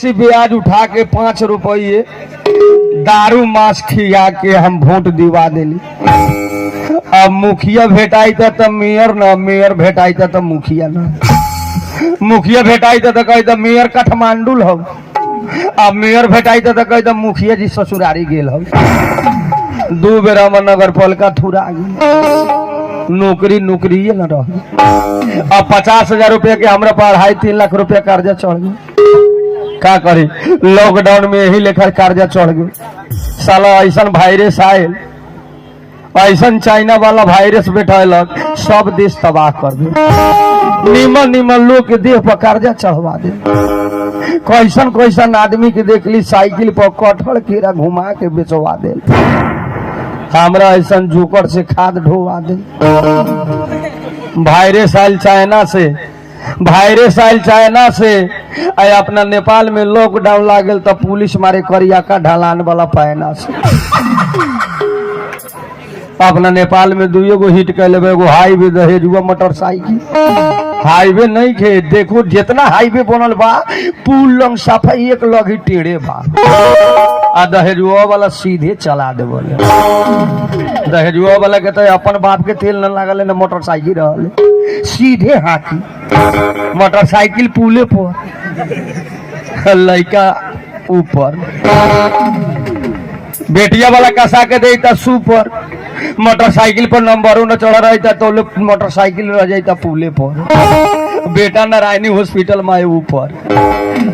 बेसी ब्याज उठा के 5 रुपये दारू मांस खिया के हम वोट दिवा दिली। अब मुखिया भेटाई तो मेयर न, मेयर भेटाई तो मुखिया न, मुखिया भेटाई तो कही मेयर काठमांडू हो, अब मेयर भेटाई तो कही मुखिया जी ससुरारी गेल हो। 2 बेर हमर नगर पालिका थुरा गई, नौकरी नौकरी न रह। अब 50,000 रुपया के हमरा पढ़ाई 3 लाख रुपया कर्जा चढ़ गए। का करी, लॉकडाउन में यही लेकर कर्जा चढ़ गए। साला ऐसा वायरस आयल, ऐसा चाइना वाला वायरस बैठलक, सब देश तबाह कर दे। निमन निमन लोग के देह पर कर्जा चढ़वा दे। कैसन कैसन आदमी के देख ली साइकिल पर कटहल कीड़ा घुमा के बेचवा दे। हमरा ऐसा जोकर से खाद ढोवा दे। वायरस आयल चाइना से, वायरस आयल चाइना से। अपना नेपाल में लॉकडाउन लागल तो पुलिस मारे करिया का ढलान वाला पैना से। अपना नेपाल में 2 गो हिट कर लेबे, एगो हाईवे दहेजुआ मोटरसाइकिल। हाईवे नहीं खे, देखो जितना हाईवे बनल बा पुल लंग सफाई एक लगी टेढ़े बा, आ दहेजुआ वाला सीधे चला दे बोले। दहेजुआ वाला के तो अपन बाप के तेल न लागल न मोटरसाइकिल रहल, सीधे हाथी मोटरसाइकिल पुले पर, लड़का ऊपर। बेटिया वाला कसा के देता सुपर, मोटरसाइकिल पर नंबरों न चढ़ा रहता तो मोटरसाइकिल रह जाता पुले पर। बेटा नारायणी हॉस्पिटल में ऊपर,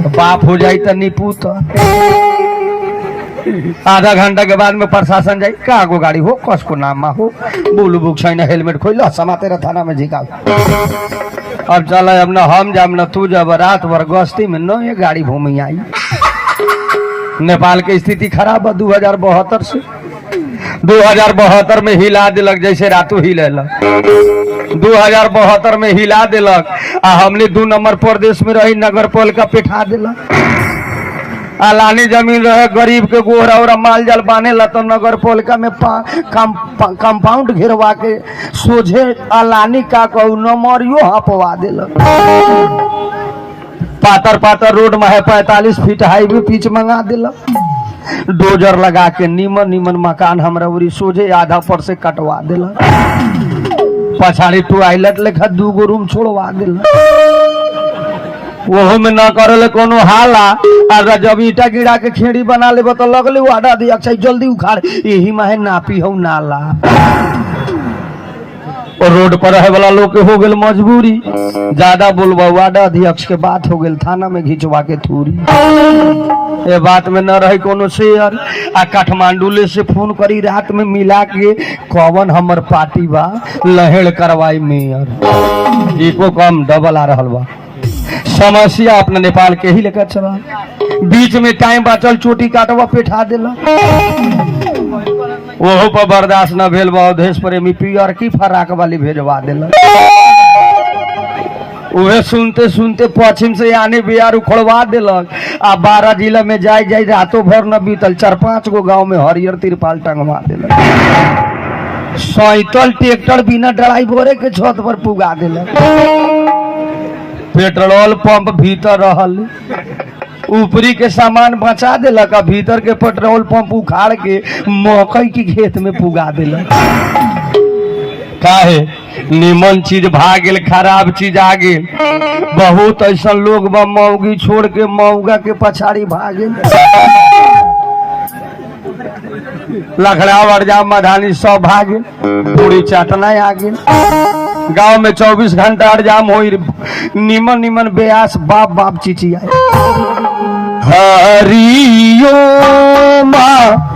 बाप हो जाता निपुत। आधा घंटा के बाद में प्रशासन जाए, का गो गाड़ी हो, कस को नाम हो, बुलू बुक छैन, हेलमेट खोल समाते रह थाना में झिका। अब चल, अब न हम जाब न तू जब, रात भर गश्ती में न ये गाड़ी घूमी आई। नेपाल के स्थिति खराब है 2072 से। 2072 में हिला दिलक, जैसे रातू हिलेलक 2072 में हिला दिलक। आ हमने 2 नंबर प्रदेश में रही, नगर पालिका पेठा दिलक। अलानी जमीन रहे, गरीब के गोहरा और माल जाल बाने ला तो नगर पालिका में कंपाउंड घेरवा के सोझे अलानी का कहू नंबरियो हपवा दिलक। पातर पातर रोड में है, 45 फीट हाईवे पिच मंगा दिलक। डोजर लगा के नीमन नीमन मकान हमरा उरी सोझे आधा पर से कटवा दिलक। पछाड़ी टॉयलेट लेखा 2 गो रूम छोड़वा दिलक। वो में न करले कोनो हाला, आ जब ईटा गिरा के खेड़ी बना लेबो तो लगले वाडा दी अच्छा जल्दी उखाड़, यही माहे नापी हो नाला। और रोड पर रहे वाला लोग के हो गल मजबूरी, ज्यादा बोलबा वार्डा अध्यक्ष के बात हो गल, थाना में घिंचवा के थूरी। ये बात में न रही कोनो शेयर, आ काठमांडू ले से फोन करी रात में मिला के, कौन हमर पार्टी बा लहेड़ करवाई मेयर। एको कम डबल आ रहल बा। समस्या अपना नेपाल के ही लेकर चला, बीच में टाइम बचल चोटी काटवा पेठा दिला। वह पर बर्दाश्त न भेल, अवधेश प्रेमी पियर की फराक वाली भेजवा दिला। वह सुनते सुनते पश्चिम से आने बिहार उखड़वा दिलक। आ 12 जिला में जाय जाय रातों भर न बीतल, 4-5 गो गांव में हरियर तिरपाल टंगवा दिलक। 67 ट्रैक्टर बिना ड्राइवरे के छत पर पुगा दिलक। पेट्रोल पंप भीतर रहल, ऊपरी के सामान बचा दिलक, भीतर के पेट्रोल पंप उखाड़ के मकई की खेत में पुगा दिलक। काहे, निमन चीज भाग गेल, खराब चीज आ गेल। बहुत ऐसा लोग बा मौगी छोड़ के मौगा के पछाड़ी भागे। लखड़ा वरजा मधानी सब भागे, पूरी चटना आ गेल। गांव में 24 घंटा अड़जाम हो, निमन निमन ब्यास बाप बाप चिचिया। हरियो माँ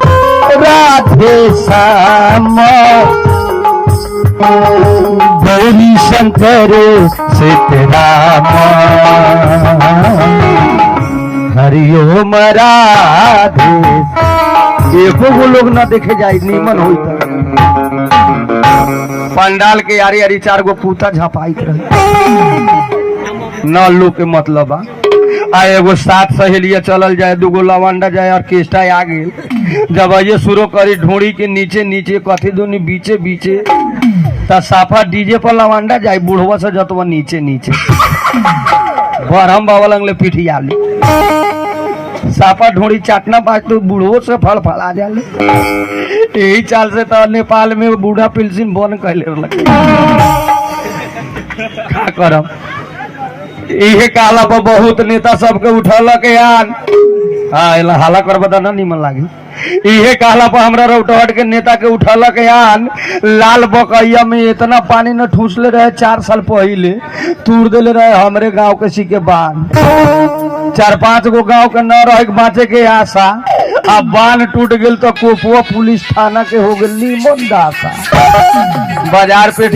राधे श्याम गौरी शंकर सीताराम, हरिओम राधे। एको गो लोग ना देखे जाए, नीमन होई पंडाल के यारी यारी 4 गो पूता झपाइत रहे। न लोग के मतलब आ एगो 7 सहेलिया चलल जाए, 2 गो लवंडा जाए, ऑर्केस्ट्रा आ गए। जब ये शुरू करी ढूंढी के नीचे नीचे कथी दोनी बीचे बीचे, त साफा डीजे पर लवंडा जाए, बुढ़वा से जतवा नीचे नीचे। बरहम बाबा लंगले पिठिया ली। छापा ढोड़ी चाटना बाज तो बूढ़ो से फड़फड़ा जाले। यही चाल से तो नेपाल में बूढ़ा पेंशन बंद कर ले का करम। इहे काला पर बहुत नेता सबके उठलक यान। हाँ एला हाला करब त ना निमन लागी। इहे कहला पर हमरा रौटहट के नेता के उठलक यान। लाल बकैया में इतना पानी न ठूसले रहे 4 साल पहले, तूर देले रहे हमरे गांव के सिके बांध। 4-5 गो गांव के न रह बाँचे के आशा, अब बांध टूट गेल तो कोपुआ पुलिस थाना के हो गेल निमन दासा। बाजार पेट